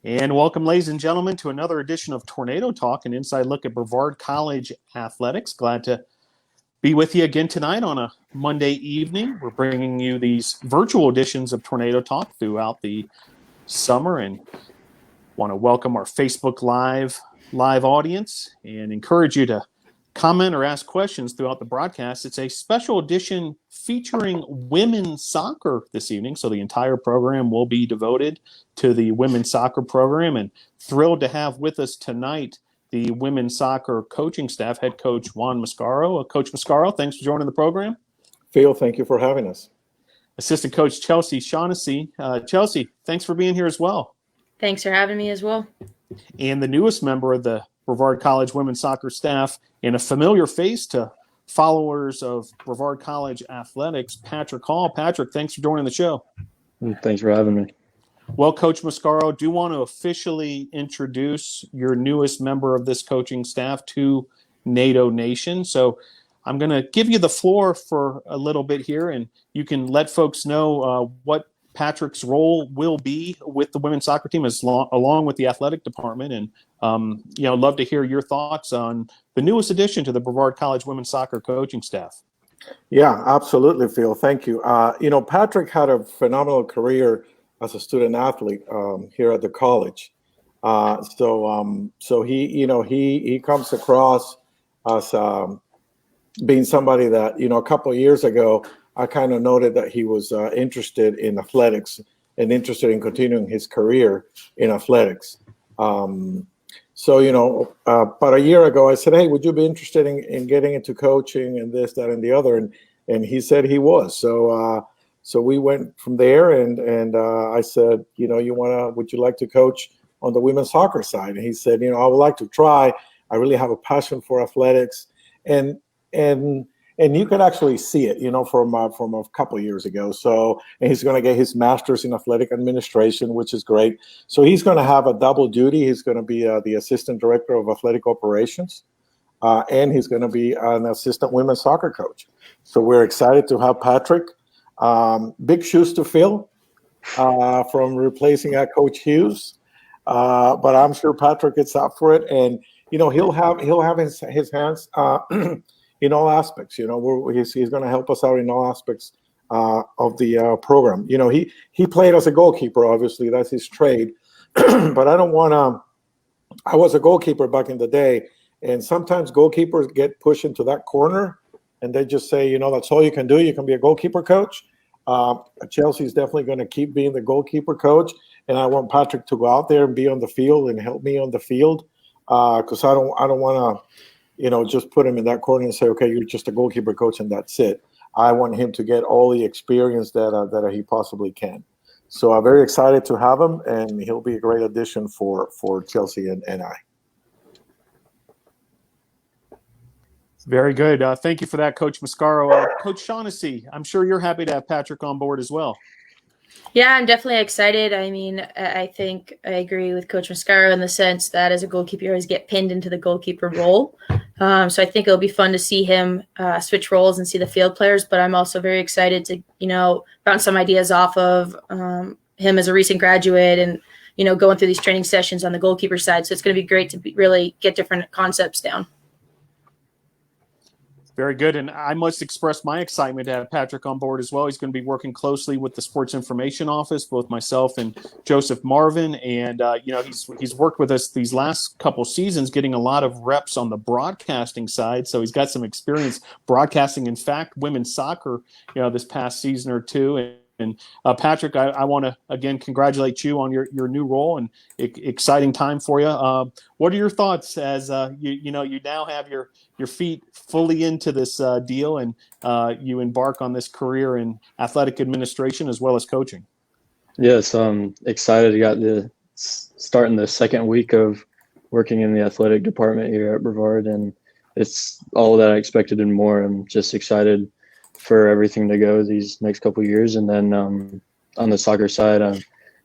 And welcome, ladies and gentlemen, to another edition of Tornado Talk, an inside look at Brevard College athletics. Glad to be with you again tonight on a Monday evening. We're bringing you these virtual editions of Tornado Talk throughout the summer, and want to welcome our Facebook Live audience and encourage you to comment or ask questions throughout the broadcast. It's a special edition featuring women's soccer this evening, so the entire program will be devoted to the women's soccer program, and thrilled to have with us tonight the women's soccer coaching staff, head coach Juan Mascaro. Coach Mascaro, thanks for joining the program. Phil, thank you for having us. Assistant coach Shaughnessy. Chelsea, thanks for being here as well. Thanks for having me as well. And the newest member of the Brevard College women's soccer staff, and a familiar face to followers of Brevard College athletics, Patrick Hall. Patrick, thanks for joining the show. Thanks for having me. Well, Coach Mascaro, do you want to officially introduce your newest member of this coaching staff to NATO Nation? So I'm going to give you the floor for a little bit here, and you can let folks know what Patrick's role will be with the women's soccer team along with the athletic department. And, love to hear your thoughts on the newest addition to the Brevard College women's soccer coaching staff. Yeah, absolutely, Phil. Thank you. Patrick had a phenomenal career as a student athlete here at the college. So he comes across as being somebody that, a couple of years ago, I kind of noted that he was interested in athletics and interested in continuing his career in athletics. About a year ago, I said, hey, would you be interested in getting into coaching and this, that, and the other? And he said he was. So we went from there, and I said, would you like to coach on the women's soccer side? And he said, I would like to try. I really have a passion for athletics. And you can actually see it, from a couple of years ago. So, and he's going to get his master's in athletic administration, which is great. So he's going to have a double duty. He's going to be the assistant director of athletic operations, and he's going to be an assistant women's soccer coach. So we're excited to have Patrick. Big shoes to fill from replacing Coach Hughes, but I'm sure Patrick is up for it, and he'll have his hands. In all aspects, he's going to help us out in all aspects of the program. He played as a goalkeeper. Obviously, that's his trade. But I don't want to. I was a goalkeeper back in the day, and sometimes goalkeepers get pushed into that corner, and they just say, that's all you can do. You can be a goalkeeper coach. Chelsea's definitely going to keep being the goalkeeper coach, and I want Patrick to go out there and be on the field and help me on the field, because I don't want to. Just put him in that corner and say, okay, you're just a goalkeeper coach and that's it. I want him to get all the experience that he possibly can. So I'm very excited to have him, and he'll be a great addition for Chelsea and I. Very good. Thank you for that, Coach Mascaro. Coach Shaughnessy, I'm sure you're happy to have Patrick on board as well. Yeah, I'm definitely excited. I mean, I think I agree with Coach Mascaro in the sense that as a goalkeeper, you always get pinned into the goalkeeper role. So I think it'll be fun to see him switch roles and see the field players. But I'm also very excited to, bounce some ideas off of him as a recent graduate and, going through these training sessions on the goalkeeper side. So it's going to be great to really get different concepts down. Very good. And I must express my excitement to have Patrick on board as well. He's going to be working closely with the Sports Information Office, both myself and Joseph Marvin. And, he's worked with us these last couple seasons, getting a lot of reps on the broadcasting side. So he's got some experience broadcasting, in fact, women's soccer, this past season or two. And Patrick, I want to, again, congratulate you on your new role and exciting time for you. What are your thoughts as you now have your feet fully into this deal and you embark on this career in athletic administration as well as coaching? Yes, I'm excited. I got to start in the second week of working in the athletic department here at Brevard, and it's all that I expected and more. I'm just excited for everything to go these next couple of years. And then on the soccer side, I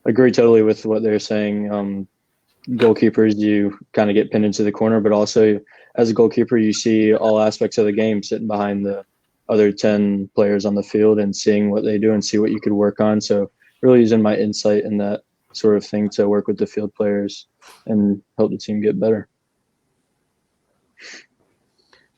agree totally with what they're saying. Goalkeepers, you kind of get pinned into the corner, but also as a goalkeeper, you see all aspects of the game sitting behind the other 10 players on the field and seeing what they do and see what you could work on. So really using my insight in that sort of thing to work with the field players and help the team get better.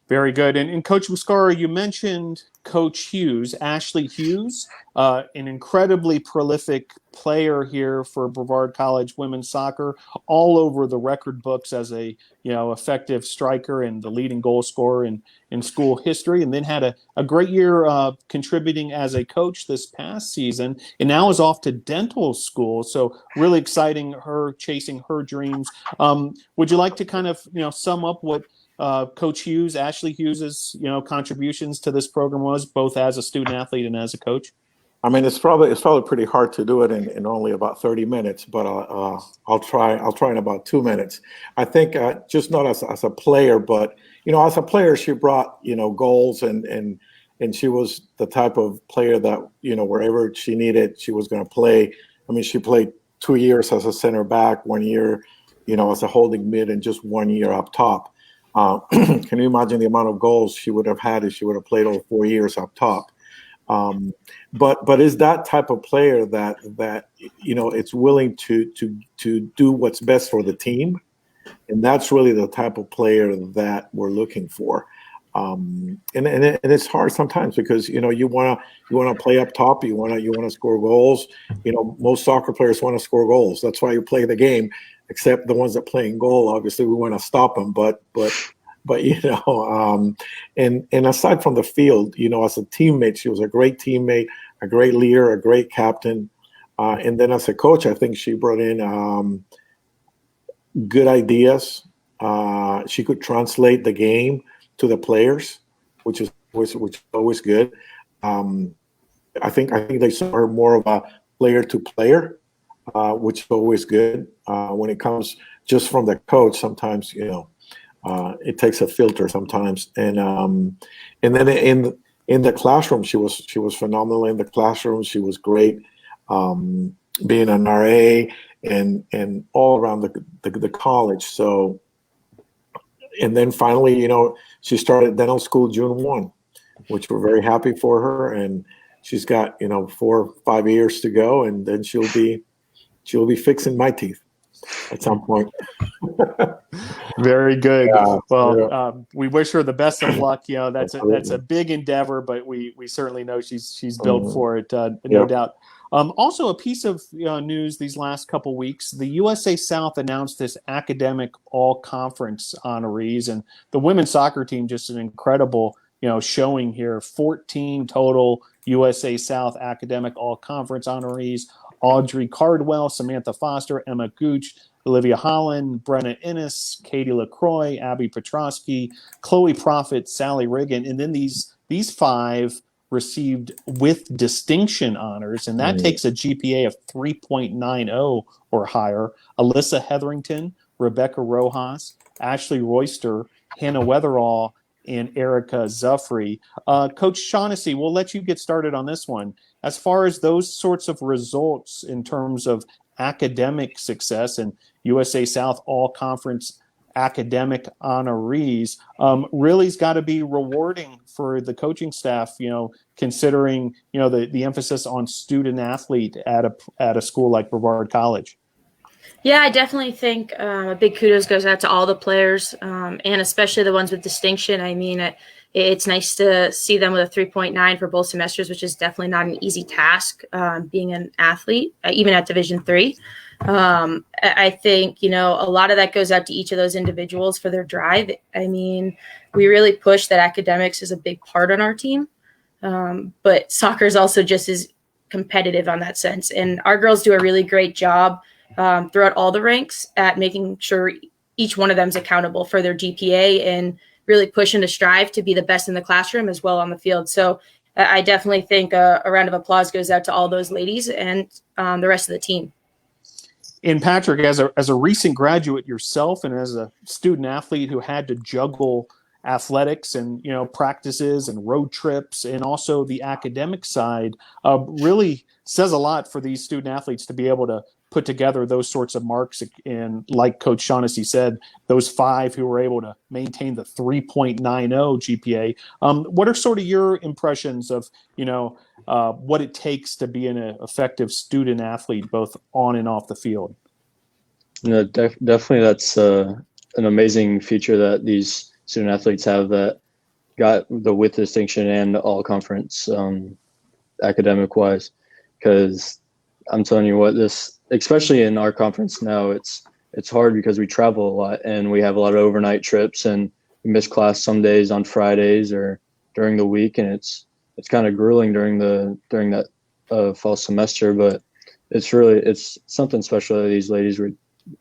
Very good. And Coach Mascaro, you mentioned Coach Hughes, Ashley Hughes, an incredibly prolific player here for Brevard College women's soccer, all over the record books as a effective striker and the leading goal scorer in school history, and then had a great year contributing as a coach this past season, and now is off to dental school. So really exciting, her chasing her dreams. Would you like to kind of sum up what Coach Hughes, Ashley Hughes's, contributions to this program was, both as a student athlete and as a coach? I mean, it's probably pretty hard to do it in only about 30 minutes, but I'll try in about 2 minutes. I think just not as a player, but as a player, she brought goals, and she was the type of player that wherever she needed, she was going to play. I mean, she played 2 years as a center back, 1 year, as a holding mid, and just 1 year up top. Can you imagine the amount of goals she would have had if she would have played all 4 years up top? But is that type of player that it's willing to do what's best for the team, and that's really the type of player that we're looking for. And it's hard sometimes because you want to play up top, you want to score goals. Most soccer players want to score goals. That's why you play the game. Except the ones that play in goal, obviously we want to stop them. But and aside from the field, as a teammate, she was a great teammate, a great leader, a great captain. And then as a coach, I think she brought in good ideas. She could translate the game to the players, which is always good. I think they saw her more of a player to player. Which is always good. When it comes just from the coach, sometimes it takes a filter sometimes. And then in the classroom, she was phenomenal in the classroom. She was great, being an RA and all around the college. So, and then finally, she started dental school June 1, which we're very happy for her. And she's got 4 or 5 years to go, and then she'll be fixing my teeth at some point. Very good. Yeah, well, we wish her the best of luck. That's a big endeavor, but we certainly know she's built for it, no doubt. Also, a piece of news these last couple weeks: the USA South announced this academic all-conference honorees, and the women's soccer team just an incredible showing here. 14 total USA South academic all-conference honorees. Audrey Cardwell, Samantha Foster, Emma Gooch, Olivia Holland, Brenna Innes, Katie LaCroix, Abby Petrosky, Chloe Prophet, Sally Riggin, and then these 5 received with distinction honors, and that takes a GPA of 3.90 or higher. Alyssa Hetherington, Rebecca Rojas, Ashley Royster, Hannah Weatherall, and Erica Zuffrey. Coach Shaughnessy, we'll let you get started on this one. As far as those sorts of results in terms of academic success and USA South all-conference academic honorees, really's got to be rewarding for the coaching staff, considering, the emphasis on student athlete at a school like Brevard College. Yeah, I definitely think a big kudos goes out to all the players, and especially the ones with distinction. I mean, it's nice to see them with a 3.9 for both semesters, which is definitely not an easy task, being an athlete, even at Division III. I think, a lot of that goes out to each of those individuals for their drive. I mean, we really push that academics is a big part on our team, but soccer is also just as competitive on that sense. And our girls do a really great job throughout all the ranks at making sure each one of them is accountable for their GPA and really pushing to strive to be the best in the classroom as well on the field. So I definitely think a round of applause goes out to all those ladies and the rest of the team. And Patrick, as a recent graduate yourself and as a student athlete who had to juggle athletics and practices and road trips and also the academic side, really says a lot for these student athletes to be able to put together those sorts of marks. And like Coach Shaughnessy said, those 5 who were able to maintain the 3.90 GPA. What are sort of your impressions of, what it takes to be an effective student athlete, both on and off the field? Definitely that's an amazing feature that these student athletes have, that got the with distinction and all conference academic wise. Because I'm telling you what, this, especially in our conference now, it's hard because we travel a lot and we have a lot of overnight trips, and we miss class some days on Fridays or during the week, and it's kind of grueling during that fall semester. But it's something special that these ladies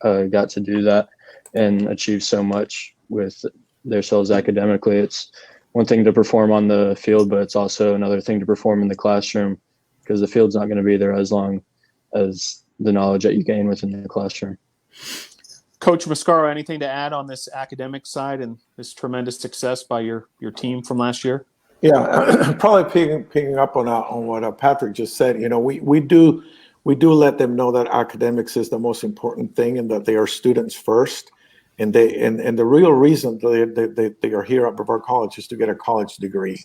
got to do that and achieve so much with themselves academically. It's one thing to perform on the field, but it's also another thing to perform in the classroom, because the field's not going to be there as long as the knowledge that you gain within the classroom. Coach Mascaro, anything to add on this academic side and this tremendous success by your team from last year? Yeah, probably picking up on what Patrick just said. We do let them know that academics is the most important thing, and that they are students first. And the real reason they are here at Brevard College is to get a college degree,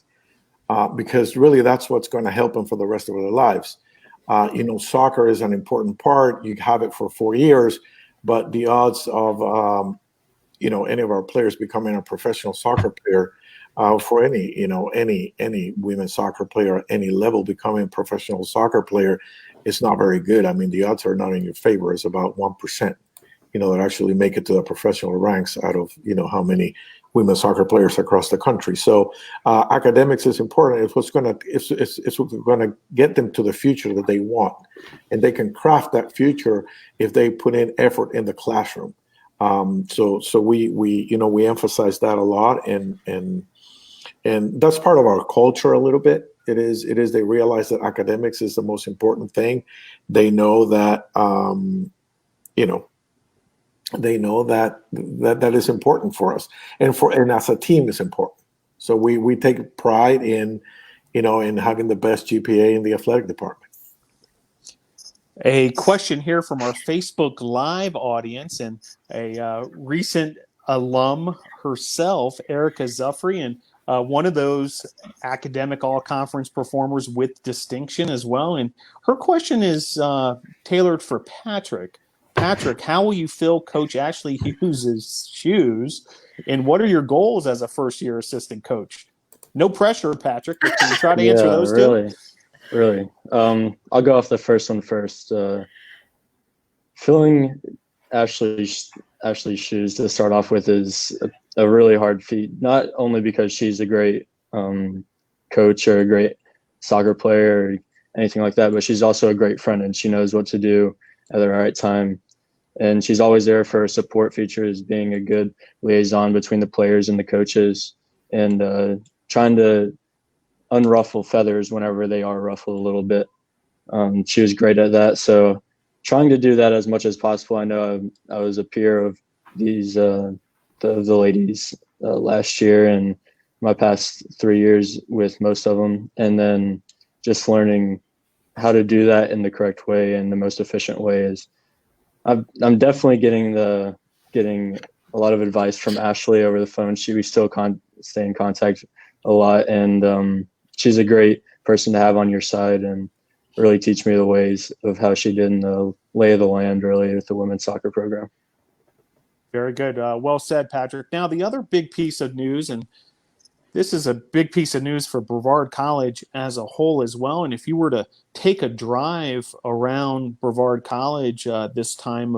because really that's what's going to help them for the rest of their lives. Soccer is an important part. You have it for 4 years, but the odds of any of our players becoming a professional soccer player, for any women's soccer player at any level becoming a professional soccer player, is not very good. I mean, the odds are not in your favor. It's about 1%. That actually make it to the professional ranks out of how many women's soccer players across the country. So academics is important. It's what's going to get them to the future that they want, and they can craft that future if they put in effort in the classroom. So we emphasize that a lot, and that's part of our culture a little bit. It is. They realize that academics is the most important thing. They know that that is important for us, and as a team is important. So we take pride in having the best GPA in the athletic department. A question here from our Facebook Live audience, and a recent alum herself, Erica Zuffrey, and one of those academic all-conference performers with distinction as well. And her question is tailored for Patrick. Patrick, how will you fill Coach Ashley Hughes' shoes, and what are your goals as a first-year assistant coach? No pressure, Patrick. Can you try to answer those two? Really. I'll go off the first one first. Filling Ashley's shoes to start off with is a really hard feat, not only because she's a great coach or a great soccer player or anything like that, but she's also a great friend, and she knows what to do at the right time. And she's always there for her support features, being a good liaison between the players and the coaches, and trying to unruffle feathers whenever they are ruffled a little bit. She was great at that. So trying to do that as much as possible. I know I was a peer of these the ladies last year and my past 3 years with most of them, and then just learning how to do that in the correct way and the most efficient way is. I'm definitely getting a lot of advice from Ashley over the phone. We still stay in contact a lot, and she's a great person to have on your side and really teach me the ways of how she did in the lay of the land really with the women's soccer program. Very good. Well said, Patrick. Now, the other big piece of news, and this is a big piece of news for Brevard College as a whole as well. And if you were to take a drive around Brevard College this time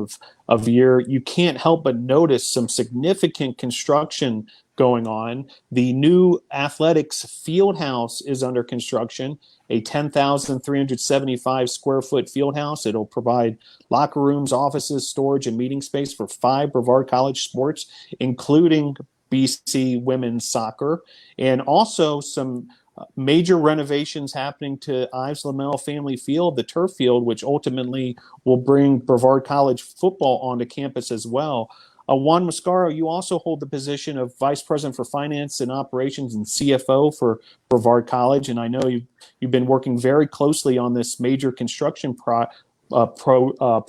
of year, you can't help but notice some significant construction going on. The new athletics field house is under construction, a 10,375 square foot field house. It'll provide locker rooms, offices, storage, and meeting space for 5 Brevard College sports, including BC women's soccer, and also some major renovations happening to Ives Lamel Family Field, the turf field, which ultimately will bring Brevard College football onto campus as well. Juan Mascaro, you also hold the position of Vice President for Finance and Operations and CFO for Brevard College, and I know you've been working very closely on this major construction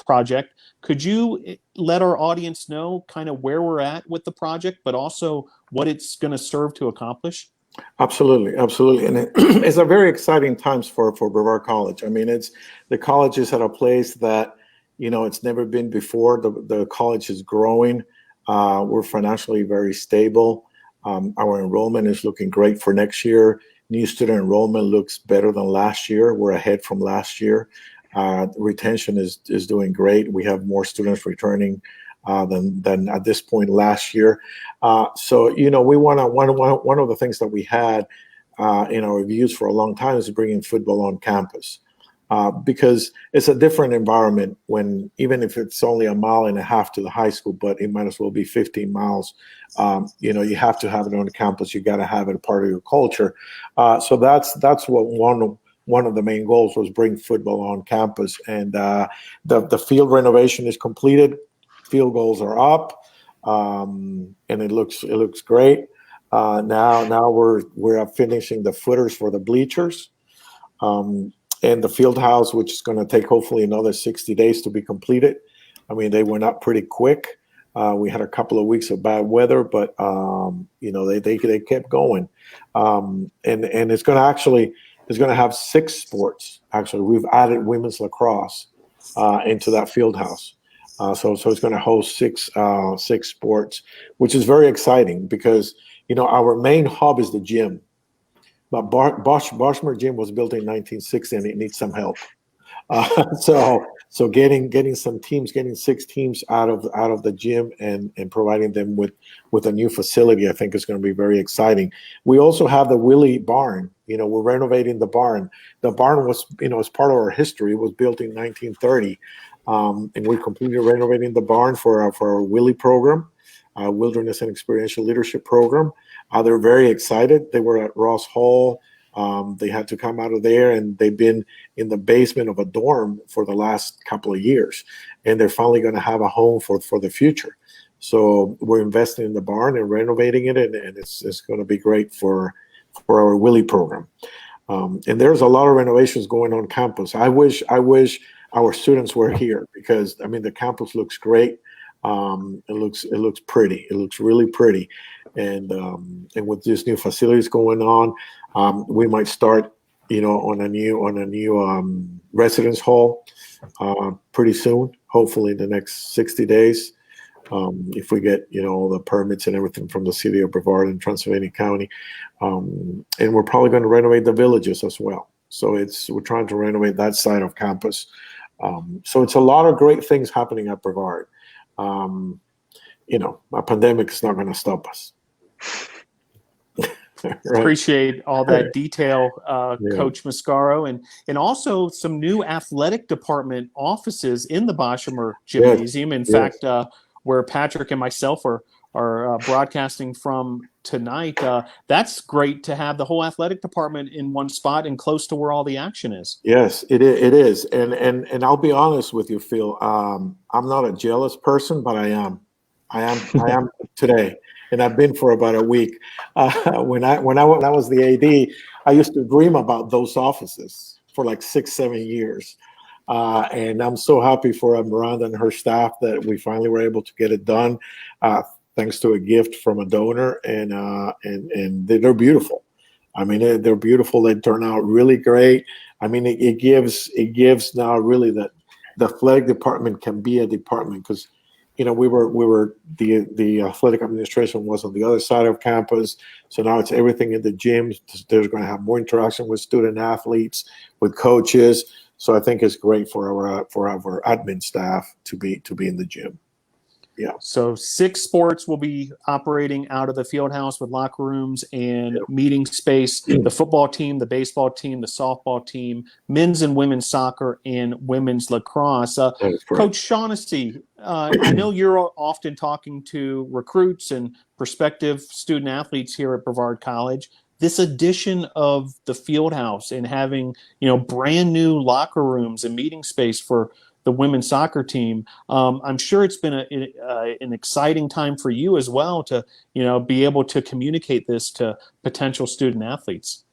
project. Could you let our audience know kind of where we're at with the project, but also what it's going to serve to accomplish? Absolutely, absolutely, and it's a very exciting times for Brevard College. I mean, the college is at a place that it's never been before. The college is growing. We're financially very stable. Our enrollment is looking great for next year. New student enrollment looks better than last year. We're ahead from last year. Retention is doing great. We have more students returning than at this point last year. So we want to one of the things that we had in our reviews for a long time is bringing football on campus. Because it's a different environment when, even if it's only 1.5 miles to the high school, but it might as well be 15 miles. You have to have it on campus. You got to have it a part of your culture. So that's what one of the main goals was, bring football on campus. And the field renovation is completed. Field goals are up, and it looks great. Now we're finishing the footers for the bleachers. And the field house, which is going to take hopefully another 60 days to be completed. I mean, they went up pretty quick. We had a couple of weeks of bad weather, but they kept going. And it's going to have 6 sports. Actually, we've added women's lacrosse into that field house. So it's going to host 6 sports, which is very exciting because our main hub is the gym. But Boschmer Gym was built in 1960, and it needs some help. So getting some teams, getting 6 teams out of the gym and providing them with a new facility, I think is going to be very exciting. We also have the Willie Barn. We're renovating the barn. The barn was, as part of our history, it was built in 1930, and we completely renovating the barn for our Willie program, Wilderness and Experiential Leadership program. They're very excited. They were at Ross Hall. They had to come out of there, and they've been in the basement of a dorm for the last couple of years, and they're finally going to have a home for the future. So we're investing in the barn and renovating it, and it's going to be great for our Willie program. And there's a lot of renovations going on campus. I wish our students were here because the campus looks great. It looks pretty. It looks really pretty, and with these new facilities going on, we might start, on a new residence hall pretty soon. Hopefully, in the next 60 days, if we get all the permits and everything from the city of Brevard and Transylvania County, and we're probably going to renovate the villages as well. So we're trying to renovate that side of campus. So it's a lot of great things happening at Brevard. A pandemic is not going to stop us. Right. Appreciate all that detail, Coach Mascaro, and also some new athletic department offices in the Boshemer Gymnasium. In fact, where Patrick and myself are broadcasting from tonight. That's great to have the whole athletic department in one spot and close to where all the action is. Yes, it is. And I'll be honest with you, Phil. I'm not a jealous person, but I am today. And I've been for about a week. When I was the AD, I used to dream about those offices for like 6-7 years. And I'm so happy for Miranda and her staff that we finally were able to get it done, thanks to a gift from a donor. And they're beautiful. They're beautiful. They turn out really great. It gives now really that the athletic department can be a department because. We were the athletic administration was on the other side of campus, so now it's everything in the gym. There's going to have more interaction with student athletes, with coaches. So I think it's great for our admin staff to be in the gym. Yeah. So 6 sports will be operating out of the field house with locker rooms and meeting space. The football team, the baseball team, the softball team, men's and women's soccer, and women's lacrosse. Coach Shaughnessy, I know you're often talking to recruits and prospective student athletes here at Brevard College. This addition of the field house and having, brand new locker rooms and meeting space for the women's soccer team. I'm sure it's been an exciting time for you as well to, be able to communicate this to potential student athletes.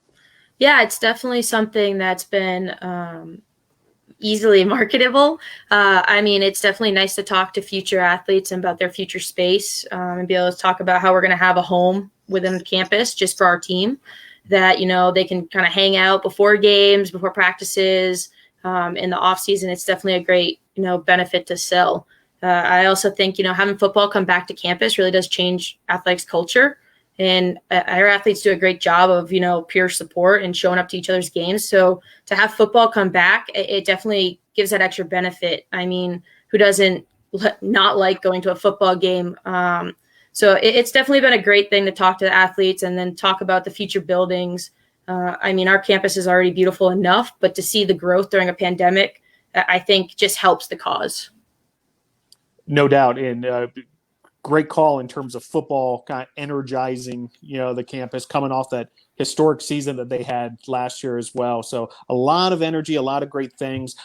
Yeah, it's definitely something that's been easily marketable. I mean, it's definitely nice to talk to future athletes and about their future space, and be able to talk about how we're going to have a home within the campus just for our team that, you know, they can kind of hang out before games, before practices, in the off season. It's definitely a great, you know, benefit to sell. I also think, you know, having football come back to campus really does change athletics culture. And our athletes do a great job of, you know, peer support and showing up to each other's games. So to have football come back, it definitely gives that extra benefit. I mean, who doesn't not like going to a football game? So it's definitely been a great thing to talk to the athletes and then talk about the future buildings. I mean, our campus is already beautiful enough, but to see the growth during a pandemic, I think just helps the cause. No doubt. And great call in terms of football kind of energizing, you know, the campus coming off that historic season that they had last year as well. So a lot of energy, a lot of great things.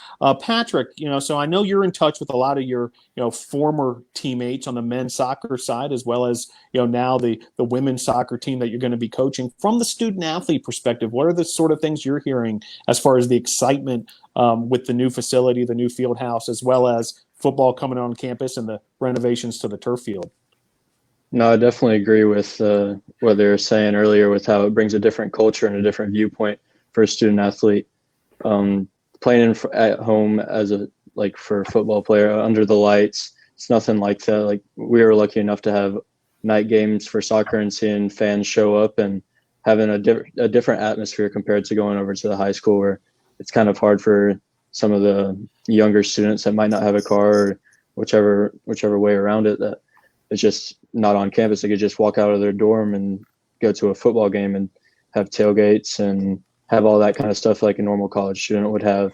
Patrick, you know, so I know you're in touch with a lot of your, you know, former teammates on the men's soccer side, as well as, you know, now the women's soccer team that you're going to be coaching. From the student athlete perspective, what are the sort of things you're hearing as far as the excitement with the new facility, the new field house, as well as football coming on campus and the renovations to the turf field? No, I definitely agree with what they were saying earlier with how it brings a different culture and a different viewpoint for a student athlete. Playing at home as for a football player under the lights, it's nothing like that. Like, we were lucky enough to have night games for soccer and seeing fans show up and having a different atmosphere compared to going over to the high school, where it's kind of hard for some of the younger students that might not have a car or whichever way around it, that it's just not on campus. They could just walk out of their dorm and go to a football game and have tailgates and have all that kind of stuff like a normal college student would have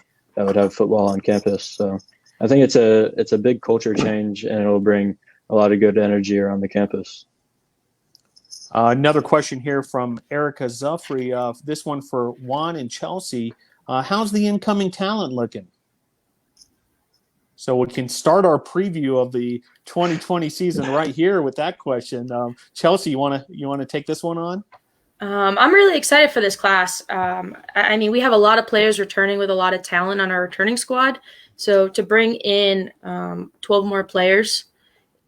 football on campus. So I think it's a big culture change, and it'll bring a lot of good energy around the campus. Another question here from Erica Zuffrey. This one for Juan and Chelsea. How's the incoming talent looking? So we can start our preview of the 2020 season right here with that question. Chelsea, you want to take this one on? I'm really excited for this class. I mean, we have a lot of players returning with a lot of talent on our returning squad. So to bring in 12 more players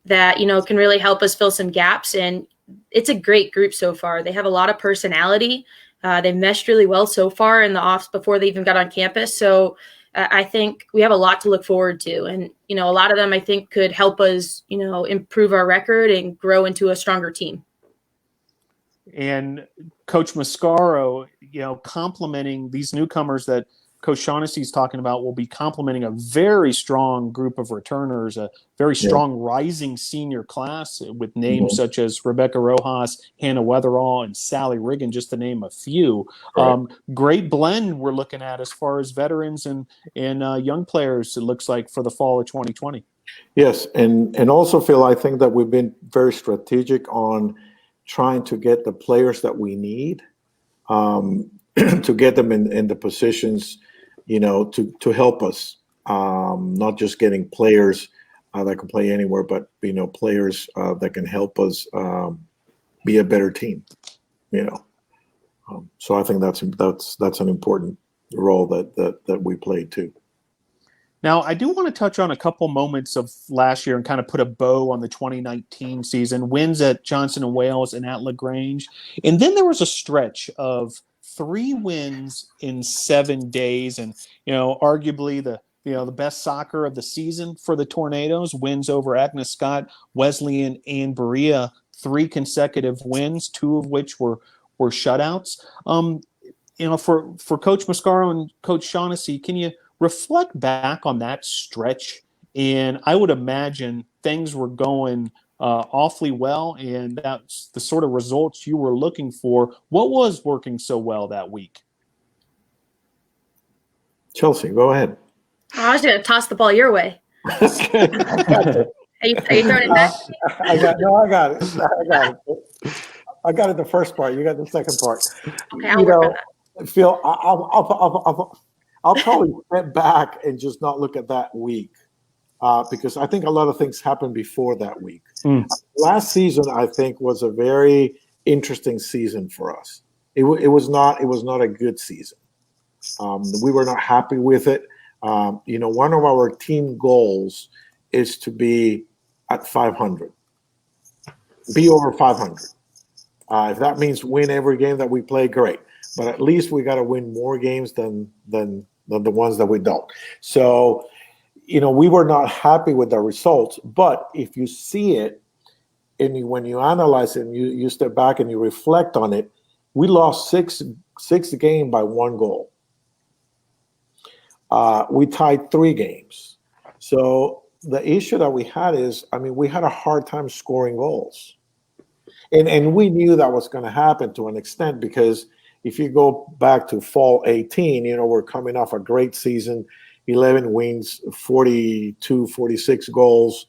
that, you know, can really help us fill some gaps. And it's a great group so far. They have a lot of personality. They've meshed really well so far in the offs before they even got on campus. So I think we have a lot to look forward to. And, you know, a lot of them I think could help us, you know, improve our record and grow into a stronger team. And Coach Mascaro, you know, complimenting these newcomers that Coach Shaughnessy is talking about, will be complimenting a very strong group of returners, a very strong rising senior class with names such as Rebecca Rojas, Hannah Weatherall, and Sally Riggin, just to name a few. Right. Great blend we're looking at as far as veterans and young players, it looks like, for the fall of 2020. Yes, and also, Phil, I think that we've been very strategic on trying to get the players that we need, to get them in the positions, you know, to help us, not just getting players that can play anywhere, but, you know, players that can help us be a better team, you know. So I think that's an important role that we play too. Now, I do want to touch on a couple moments of last year and kind of put a bow on the 2019 season. Wins at Johnson & Wales and at LaGrange. And then there was a stretch of 3 wins in 7 days, and, you know, arguably the best soccer of the season for the Tornadoes. Wins over Agnes Scott, Wesleyan, and Berea. 3 consecutive wins, 2 of which were shutouts. You know, for Coach Mascaro and Coach Shaughnessy, can you reflect back on that stretch? And I would imagine things were going awfully well, and that's the sort of results you were looking for. What was working so well that week? Chelsea, go ahead. I was going to toss the ball your way. Are you throwing it back? I got it. I got it the first part. You got the second part. Okay, I'll work on that. Phil, I'll probably step back and just not look at that week, because I think a lot of things happened before that week. Last season, I think, was a very interesting season for us. It was not a good season. We were not happy with it. One of our team goals is to be at 500, be over 500. If that means win every game that we play, great. But at least we got to win more games than the ones that we don't. So, we were not happy with the results. But if you see it, and when you analyze it, and you step back and you reflect on it, we lost six games by 1 goal. We tied 3 games. So the issue that we had is, we had a hard time scoring goals. And we knew that was going to happen to an extent, because if you go back to fall 18, we're coming off a great season, 11 wins, 42, 46 goals.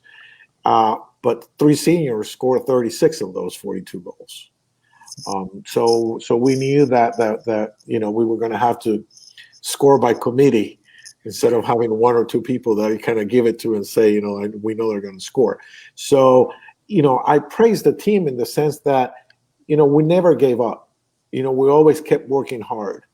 But 3 seniors scored 36 of those 42 goals. So we knew that we were going to have to score by committee instead of having 1 or 2 people that you kind of give it to and say, we know they're going to score. So, I praise the team in the sense that, we never gave up. We always kept working hard.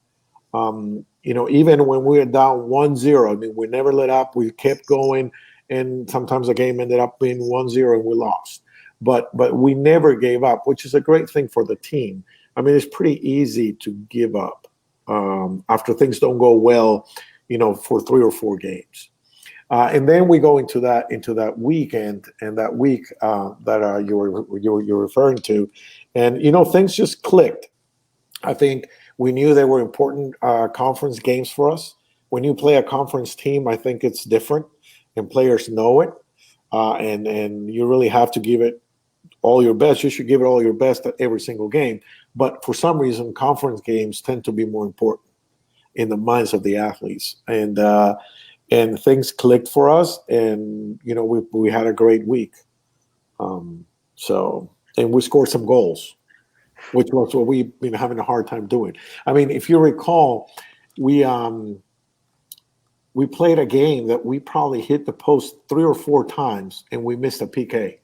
Even when we were down 1-0, we never let up. We kept going, and sometimes the game ended up being 1-0 and we lost. But we never gave up, which is a great thing for the team. It's pretty easy to give up after things don't go well, for 3 or 4 games. And then we go into that weekend and that week that you're referring to, and things just clicked. I think we knew they were important conference games for us. When you play a conference team, I think it's different, and players know it, and you really have to give it all your best. You should give it all your best at every single game. But for some reason, conference games tend to be more important in the minds of the athletes, and things clicked for us, and we had a great week. And we scored some goals, which was what we've been having a hard time doing. If you recall, we played a game that we probably hit the post 3 or 4 times, and we missed a PK.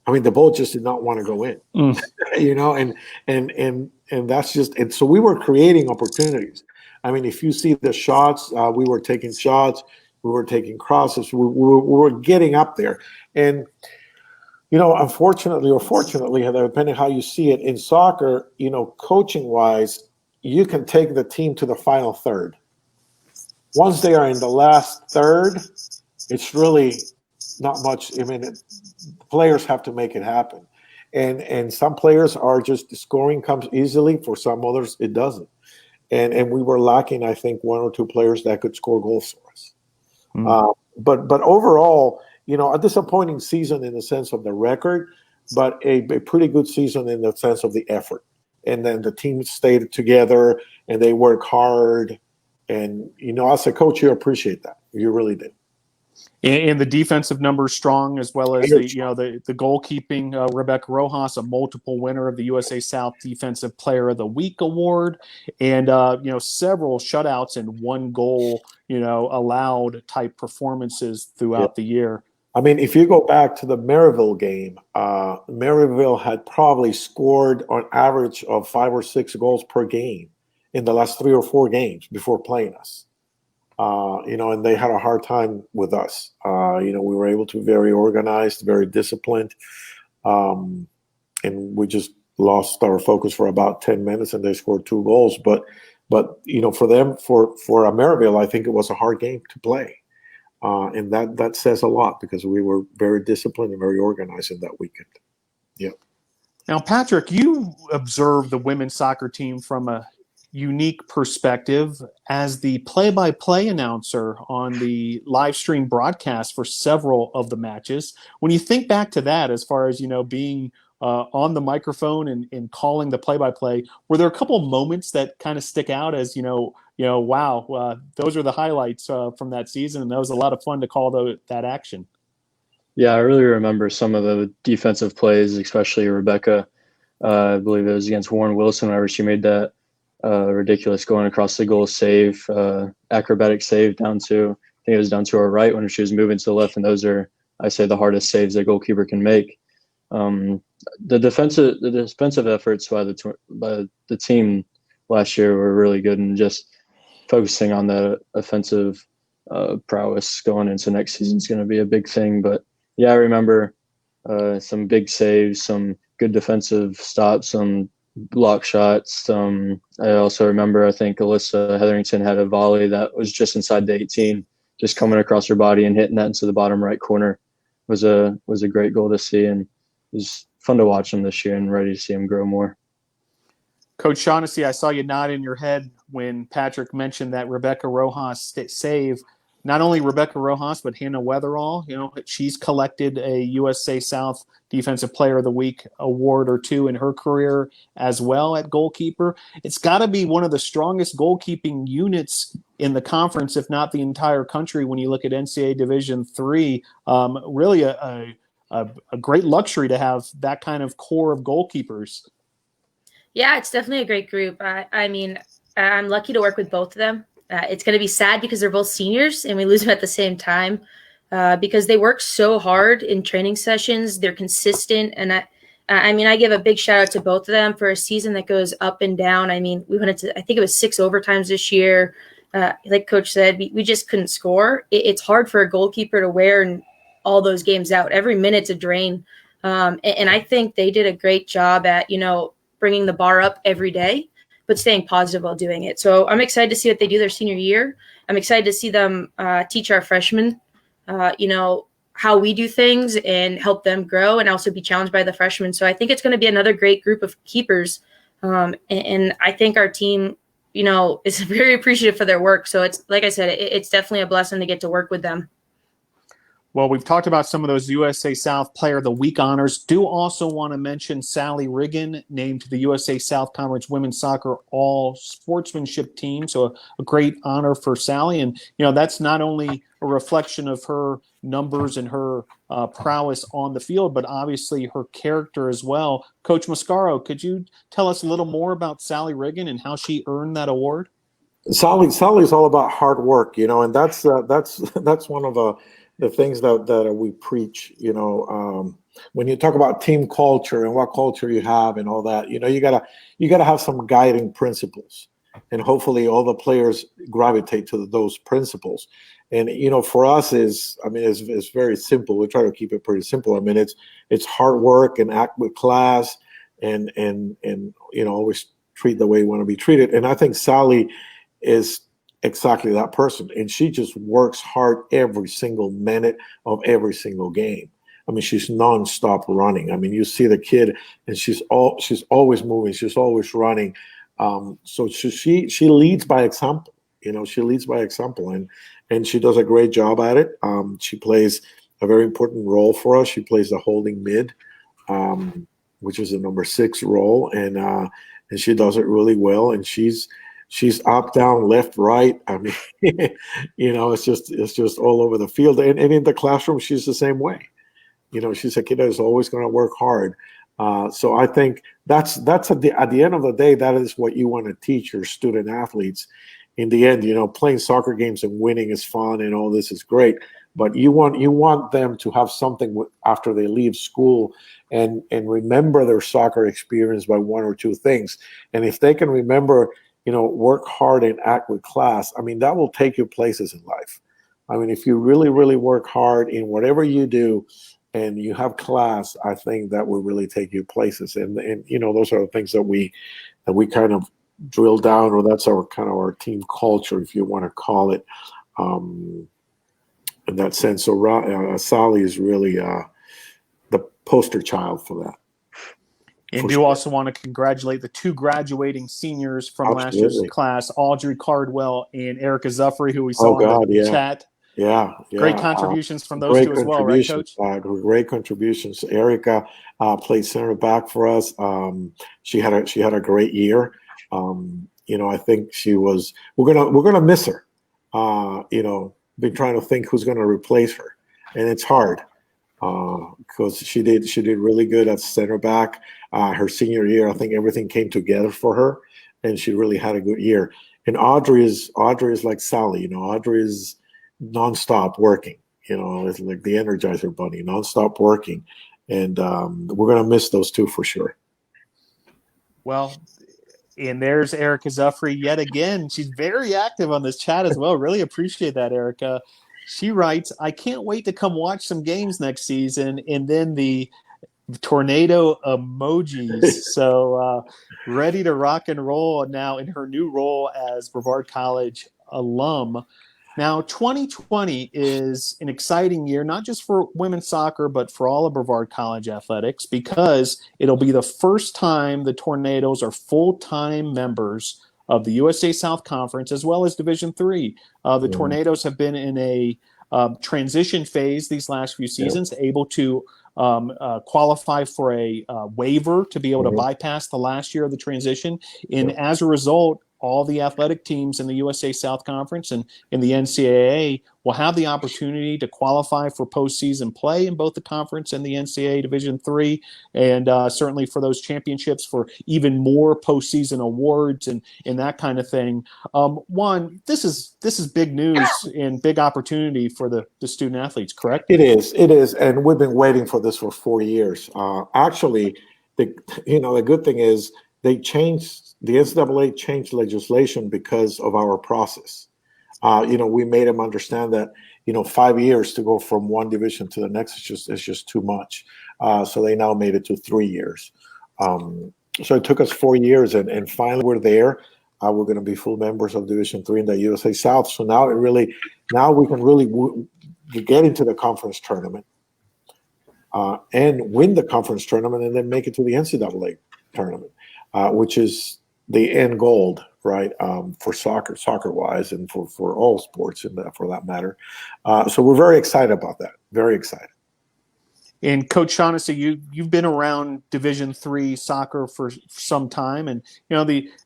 The ball just did not want to go in, and that's just, and so we were creating opportunities. If you see the shots, we were taking shots, we were taking crosses, we were getting up there. And, unfortunately or fortunately, depending how you see it in soccer, coaching-wise, you can take the team to the final third. Once they are in the last third, it's really not much. Players have to make it happen. And some players are just, the scoring comes easily. For some others, it doesn't. And we were lacking, I think, 1 or 2 players that could score goals for us. But overall, a disappointing season in the sense of the record, but a pretty good season in the sense of the effort. And then the team stayed together and they work hard. And, as a coach, you appreciate that. You really did. And the defensive numbers strong, as well as the goalkeeping. Rebecca Rojas, a multiple winner of the USA South Defensive Player of the Week award, and several shutouts and 1 goal, allowed type performances throughout the year. If you go back to the Maryville game, Maryville had probably scored on average of 5 or 6 goals per game in the last 3 or 4 games before playing us. And they had a hard time with us. We were able to be very organized, very disciplined, and we just lost our focus for about 10 minutes, and they scored 2 goals. But for them, for Maryville, I think it was a hard game to play, and that says a lot, because we were very disciplined and very organized in that weekend. Yeah. Now, Patrick, you observed the women's soccer team from a unique perspective as the play-by-play announcer on the live stream broadcast for several of the matches. When you think back to that, as far as being on the microphone and calling the play-by-play, were there a couple moments that kind of stick out as wow, those are the highlights from that season, and that was a lot of fun to call that action? Yeah, I really remember some of the defensive plays, especially Rebecca. I believe it was against Warren Wilson whenever she made that ridiculous going across the goal save, acrobatic save down to her right when she was moving to the left, and those are, I say, the hardest saves a goalkeeper can make. The defensive efforts by the team last year were really good, and just focusing on the offensive prowess going into next season is going to be a big thing. But yeah, I remember some big saves, some good defensive stops, some block shots. I also remember, I think Alyssa Hetherington had a volley that was just inside the 18, just coming across her body and hitting that into the bottom right corner. Was a great goal to see, and it was fun to watch him this year and ready to see him grow more. Coach Shaughnessy, I saw you nod in your head when Patrick mentioned that Rebecca Rojas save. Not only Rebecca Rojas, but Hannah Weatherall. You know, she's collected a USA South Defensive Player of the Week award or two in her career as well at goalkeeper. It's got to be one of the strongest goalkeeping units in the conference, if not the entire country, when you look at NCAA Division III. Really a great luxury to have that kind of core of goalkeepers. Yeah, it's definitely a great group. I mean, I'm lucky to work with both of them. It's going to be sad because they're both seniors and we lose them at the same time because they work so hard in training sessions. They're consistent. And I give a big shout out to both of them for a season that goes up and down. I mean, we went into, I think it was 6 overtimes this year. Like Coach said, we just couldn't score. It's hard for a goalkeeper to wear all those games out. Every minute's a drain. And I think they did a great job at, bringing the bar up every day, but staying positive while doing it. So I'm excited to see what they do their senior year. I'm excited to see them teach our freshmen, how we do things and help them grow and also be challenged by the freshmen. So I think it's going to be another great group of keepers. And I think our team, is very appreciative for their work. So it's, like I said, it's definitely a blessing to get to work with them. Well, we've talked about some of those USA South Player of the Week honors. Do also want to mention Sally Riggin, named to the USA South Conference Women's Soccer All-Sportsmanship Team. So a great honor for Sally. And, that's not only a reflection of her numbers and her prowess on the field, but obviously her character as well. Coach Mascaro, could you tell us a little more about Sally Riggin and how she earned that award? Sally's all about hard work, and that's one of the things that we preach, when you talk about team culture and what culture you have and all that, you gotta have some guiding principles, and hopefully all the players gravitate to those principles. And for us it's very simple. We try to keep it pretty simple. It's hard work and act with class, and always treat the way you want to be treated. And I think Sally is exactly that person, and she just works hard every single minute of every single game. She's nonstop running. You see the kid, and she's always moving, she's always running. So she leads by example. She leads by example, and she does a great job at it. She plays a very important role for us. She plays the holding mid, which is the number 6 role, and she does it really well. And she's up, down, left, right. It's just all over the field. And in the classroom, she's the same way. She's a kid that is always going to work hard. So I think that's at the end of the day, that is what you want to teach your student athletes. In the end, playing soccer games and winning is fun and all this is great, but you want them to have something after they leave school and remember their soccer experience by 1 or 2 things. And if they can remember, work hard and act with class, that will take you places in life. If you really, really work hard in whatever you do and you have class, I think that will really take you places. And those are the things that we kind of drill down, or that's our team culture, if you want to call it, in that sense. So Sally is really the poster child for that. And do also want to congratulate the 2 graduating seniors from last year's class, Audrey Cardwell and Erica Zuffrey, who we saw in the chat. Yeah. Great contributions from those 2 as well, right, Coach? Great contributions. Erica played center back for us. She had a great year. I think we're gonna miss her. Been trying to think who's gonna replace her, and it's hard because she did really good at center back. Her senior year, I think everything came together for her, and she really had a good year. And Audrey is like Sally. Audrey is nonstop working. It's like the Energizer Bunny, nonstop working, and we're gonna miss those 2 for sure. Well, And there's Erica Zuffrey yet again. She's very active on this chat as well. Really appreciate that, Erica. She writes, I can't wait to come watch some games next season. And then the tornado emojis. So ready to rock and roll now in her new role as Brevard College alum. Now, 2020 is an exciting year, not just for women's soccer, but for all of Brevard College athletics, because it'll be the first time the Tornadoes are full-time members of the USA South Conference, as well as Division III. The Tornadoes have been in a transition phase these last few seasons, able to qualify for a waiver to be able to bypass the last year of the transition. And as a result, all the athletic teams in the USA South Conference and in the NCAA will have the opportunity to qualify for postseason play in both the conference and the NCAA Division III, and certainly for those championships for even more postseason awards and that kind of thing. Juan, this is big news and big opportunity for the student athletes, correct? It is, and we've been waiting for this for 4 years. Actually, the good thing is the NCAA changed legislation because of our process. We made them understand that 5 years to go from one division to the next is just too much. So they now made it to 3 years. So it took us 4 years, and finally we're there. We're going to be full members of Division III in the USA South. So now we can really get into the conference tournament and win the conference tournament, and then make it to the NCAA tournament, which is the end goal, right? For soccer wise, and for all sports for that matter. So we're very excited about that. Very excited. And Coach Shaughnessy, you've been around Division III soccer for some time, and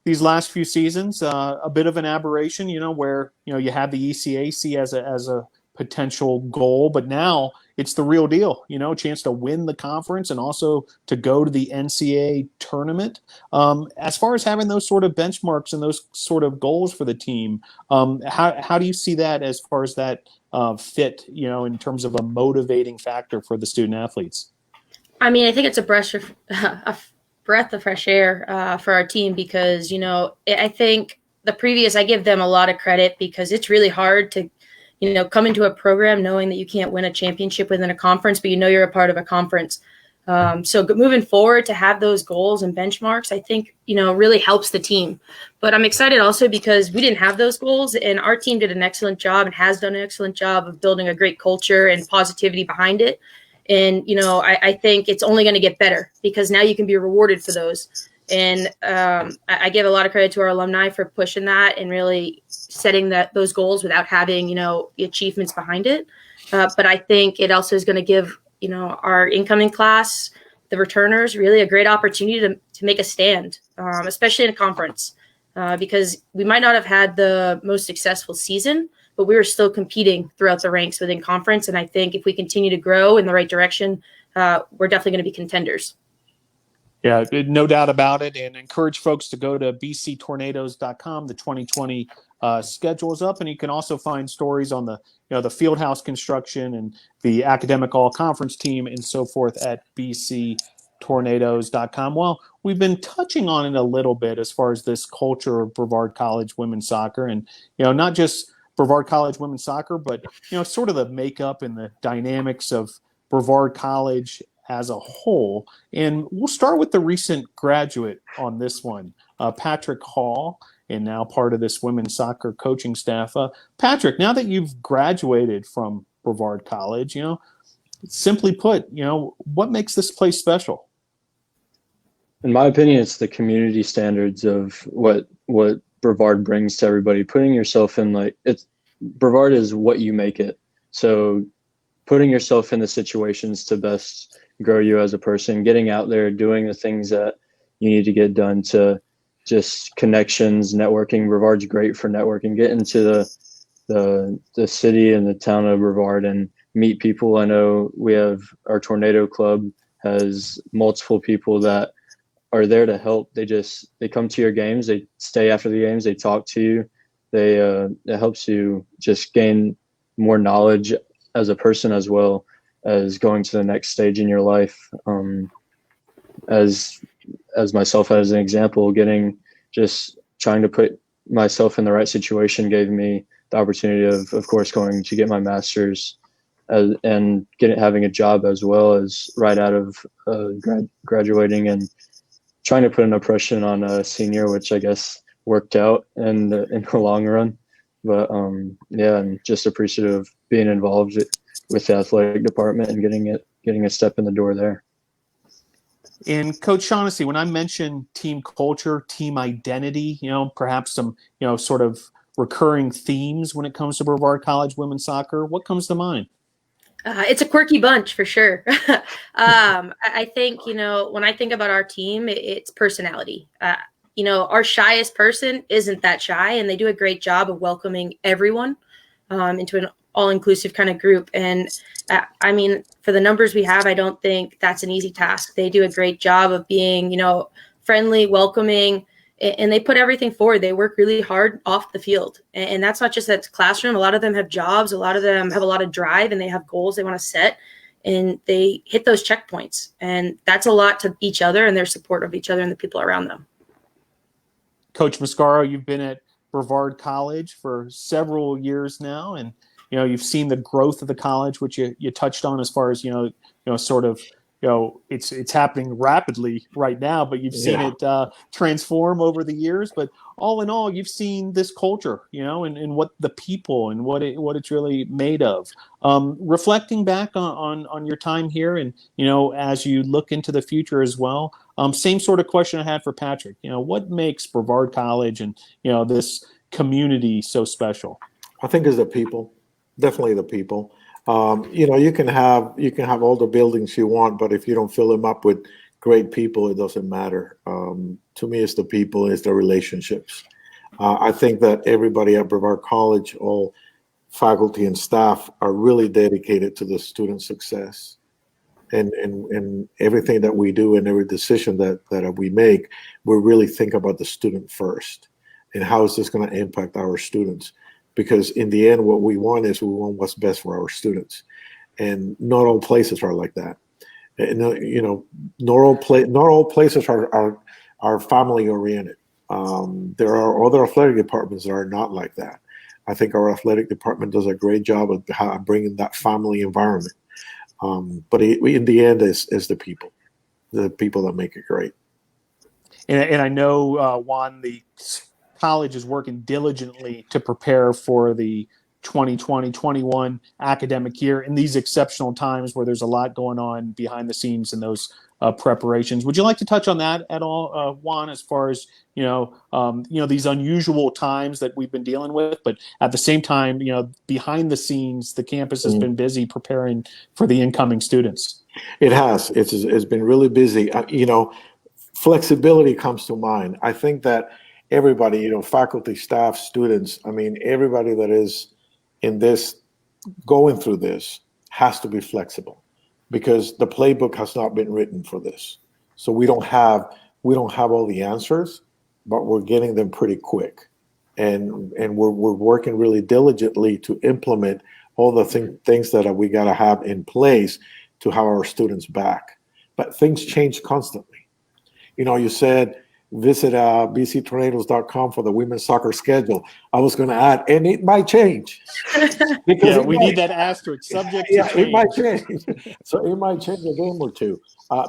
these last few seasons, a bit of an aberration. Where you had the ECAC as a potential goal, but now it's the real deal. A chance to win the conference and also to go to the NCAA tournament. As far as having those sort of benchmarks and those sort of goals for the team, how do you see that as far as that fit? In terms of a motivating factor for the student athletes. I mean, I think it's a breath of fresh air for our team, because I think I give them a lot of credit, because it's really hard to come into a program knowing that you can't win a championship within a conference, but you're a part of a conference. So moving forward, to have those goals and benchmarks, I think, really helps the team. But I'm excited also because we didn't have those goals, and our team did an excellent job and has done an excellent job of building a great culture and positivity behind it. And, I think it's only going to get better, because now you can be rewarded for those. And I give a lot of credit to our alumni for pushing that and really setting those goals without having, the achievements behind it. But I think it also is going to give, our incoming class, the returners, really a great opportunity to make a stand, especially in a conference, because we might not have had the most successful season, but we were still competing throughout the ranks within conference. And I think if we continue to grow in the right direction, we're definitely going to be contenders. Yeah, no doubt about it, and encourage folks to go to bctornadoes.com. The 2020 schedule is up, and you can also find stories on the Fieldhouse construction and the academic all-conference team and so forth at bctornadoes.com. Well, we've been touching on it a little bit as far as this culture of Brevard College women's soccer, and not just Brevard College women's soccer, but sort of the makeup and the dynamics of Brevard College as a whole. And we'll start with the recent graduate on this one, Patrick Hall, and now part of this women's soccer coaching staff. Patrick, now that you've graduated from Brevard College, simply put, what makes this place special? In my opinion, it's the community standards of what Brevard brings to everybody. Putting yourself in, Brevard is what you make it. So putting yourself in the situations to best grow you as a person, getting out there, doing the things that you need to get done, to just connections, networking. Brevard's great for networking. Get into the city and the town of Brevard and meet people. I know we have our Tornado Club has multiple people that are there to help. They come to your games, they stay after the games, they talk to you. It helps you just gain more knowledge as a person, as well as going to the next stage in your life. As myself as an example, getting just trying to put myself in the right situation gave me the opportunity of course, going to get my master's and having a job as well as right out of graduating, and trying to put an impression on a senior, which I guess worked out in the long run. But yeah, I'm just appreciative of being involved with the athletic department and getting a step in the door there. And Coach Shaughnessy, when I mention team culture, team identity, perhaps some, sort of recurring themes when it comes to Brevard College women's soccer, what comes to mind? It's a quirky bunch for sure. I think, when I think about our team, it's personality. Our shyest person isn't that shy, and they do a great job of welcoming everyone into an all-inclusive kind of group. And for the numbers we have, I don't think that's an easy task. They do a great job of being, friendly, welcoming, and they put everything forward. They work really hard off the field. And that's not just that classroom. A lot of them have jobs. A lot of them have a lot of drive, and they have goals they want to set, and they hit those checkpoints. And that's a lot to each other and their support of each other and the people around them. Coach Mascaro, you've been at Brevard College for several years now, and you've seen the growth of the college, which you touched on as far as it's happening rapidly right now, but you've seen it transform over the years. But all in all, you've seen this culture, and what the people and what it's really made of. Reflecting back on your time here, and as you look into the future as well. Same sort of question I had for Patrick. What makes Brevard College and this community so special? I think it's the people, definitely the people. You can have all the buildings you want, but if you don't fill them up with great people, it doesn't matter. To me, it's the people, it's the relationships. I think that everybody at Brevard College, all faculty and staff, are really dedicated to the student success. And everything that we do and every decision that we make, we really think about the student first and how is this going to impact our students. Because in the end, what we want what's best for our students, and not all places are like that. And, not all places are family oriented. There are other athletic departments that are not like that. I think our athletic department does a great job of bringing that family environment. But in the end, it's the people that make it great. And I know, Juan, the college is working diligently to prepare for the 2020-21 academic year in these exceptional times where there's a lot going on behind the scenes in those preparations. Would you like to touch on that at all, Juan, as far as, these unusual times that we've been dealing with, but at the same time, behind the scenes, the campus has been busy preparing for the incoming students. It has. It's been really busy. Flexibility comes to mind. I think that everybody, faculty, staff, students, everybody that is in this, going through this, has to be flexible, because the playbook has not been written for this. So we don't have all the answers, but we're getting them pretty quick. And we're working really diligently to implement all the things that we got to have in place to have our students back. But things change constantly. You said, visit bctornadoes.com for the women's soccer schedule. I was going to add, and it might change. We need that asterisk, subject to change. It might change. So it might change a game or two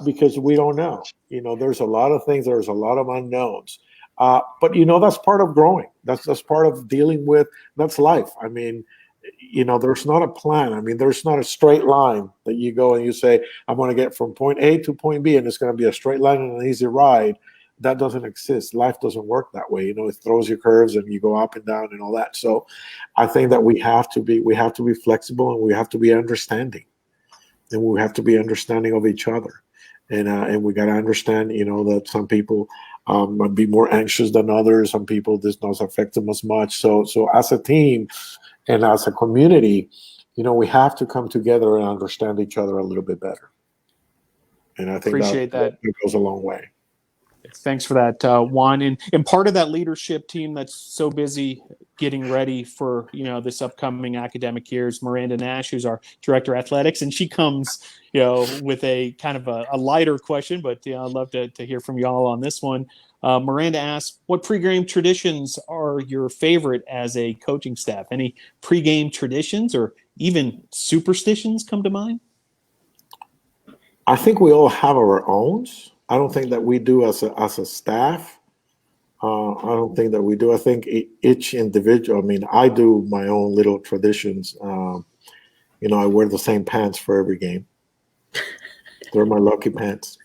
because we don't know. There's a lot of things. There's a lot of unknowns. But that's part of growing. That's part of dealing with. That's life. There's not a plan. There's not a straight line that you go and you say, I'm going to get from point A to point B, and it's going to be a straight line and an easy ride. That doesn't exist. Life doesn't work that way. It throws you curves and you go up and down and all that. So I think that we have to be flexible, and we have to be understanding, and we have to be understanding of each other. And we got to understand, that some people might be more anxious than others. Some people, this doesn't affect them as much. So as a team and as a community, we have to come together and understand each other a little bit better. And I think that goes a long way. Thanks for that, Juan. And part of that leadership team that's so busy getting ready for, this upcoming academic year is Miranda Nash, who's our director of athletics. And she comes, with a kind of a lighter question, but I'd love to hear from y'all on this one. Miranda asks, what pregame traditions are your favorite as a coaching staff? Any pregame traditions or even superstitions come to mind? I think we all have our own. I don't think that we do as a staff. I don't think that we do. I think each individual, I mean, I do my own little traditions. I wear the same pants for every game. They're my lucky pants.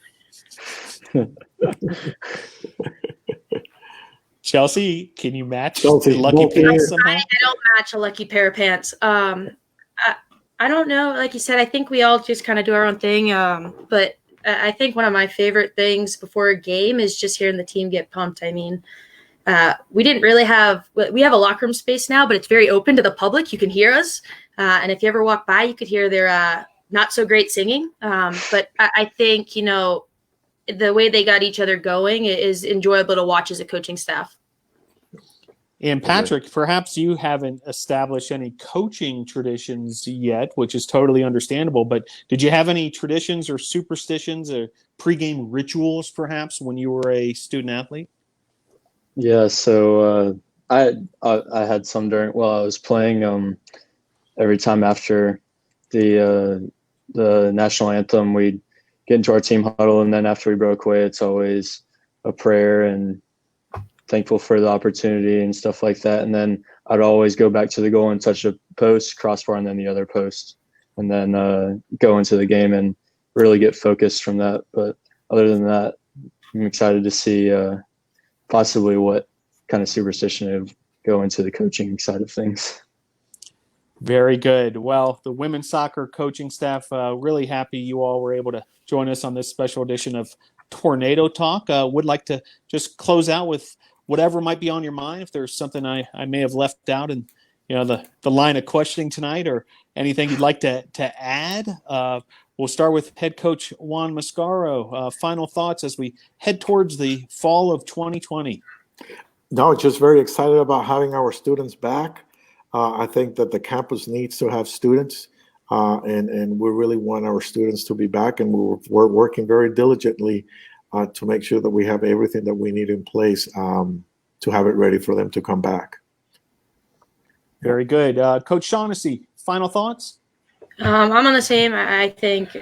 Chelsea, can you match Chelsea, the lucky pants somehow? I don't match a lucky pair of pants. I don't know. Like you said, I think we all just kind of do our own thing. But I think one of my favorite things before a game is just hearing the team get pumped. I mean, we have a locker room space now, but it's very open to the public. You can hear us. And if you ever walk by, you could hear their not so great singing. But I think, the way they got each other going is enjoyable to watch as a coaching staff. And Patrick, perhaps you haven't established any coaching traditions yet, which is totally understandable. But did you have any traditions or superstitions or pregame rituals, perhaps, when you were a student athlete? Yeah, so I had some I was playing. Every time after the national anthem, we'd get into our team huddle, and then after we broke away, it's always a prayer and thankful for the opportunity and stuff like that. And then I'd always go back to the goal and touch a post, crossbar, and then the other post, and then go into the game and really get focused from that. But other than that, I'm excited to see possibly what kind of superstition it would go into the coaching side of things. Very good. Well, the women's soccer coaching staff, really happy you all were able to join us on this special edition of Tornado Talk. Would like to just close out with whatever might be on your mind. If there's something I may have left out in the line of questioning tonight, or anything you'd like to add. We'll start with head coach Juan Mascaro. Final thoughts as we head towards the fall of 2020. No, just very excited about having our students back. I think that the campus needs to have students, and we really want our students to be back, and we're working very diligently to make sure that we have everything that we need in place to have it ready for them to come back. Very good. Coach Shaughnessy, final thoughts? I'm on the same. I think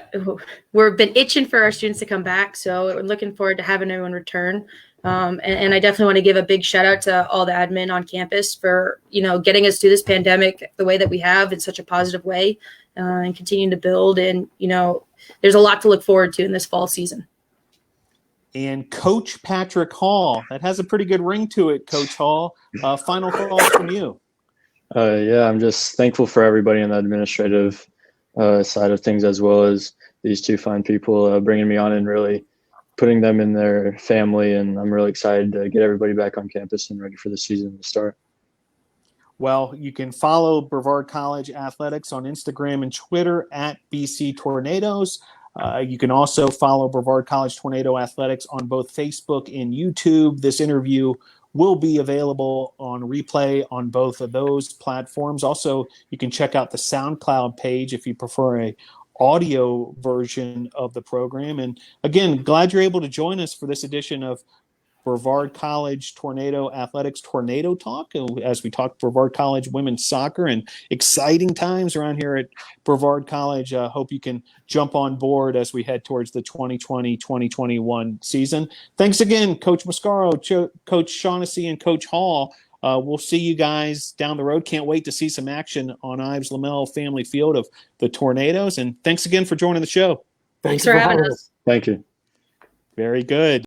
we've been itching for our students to come back, so we're looking forward to having everyone return. And I definitely want to give a big shout out to all the admin on campus for, getting us through this pandemic the way that we have in such a positive way, and continuing to build. And, there's a lot to look forward to in this fall season. And Coach Patrick Hall, that has a pretty good ring to it, Coach Hall. Final thoughts from you. Yeah, I'm just thankful for everybody on the administrative side of things, as well as these two fine people bringing me on and really putting them in their family. And I'm really excited to get everybody back on campus and ready for the season to start. Well, you can follow Brevard College Athletics on Instagram and Twitter at BC Tornadoes. You can also follow Brevard College Tornado Athletics on both Facebook and YouTube. This interview will be available on replay on both of those platforms. Also, you can check out the SoundCloud page if you prefer a audio version of the program. And again, glad you're able to join us for this edition of Brevard College Tornado Athletics Tornado Talk, as we talk Brevard College women's soccer and exciting times around here at Brevard College. Hope you can jump on board as we head towards the 2020-2021 season. Thanks again, Coach Mascaro, Coach Shaughnessy, and Coach Hall. We'll see you guys down the road. Can't wait to see some action on Ives Lamel Family Field of the Tornadoes. And thanks again for joining the show. Thanks for having us. Thank you. Very good.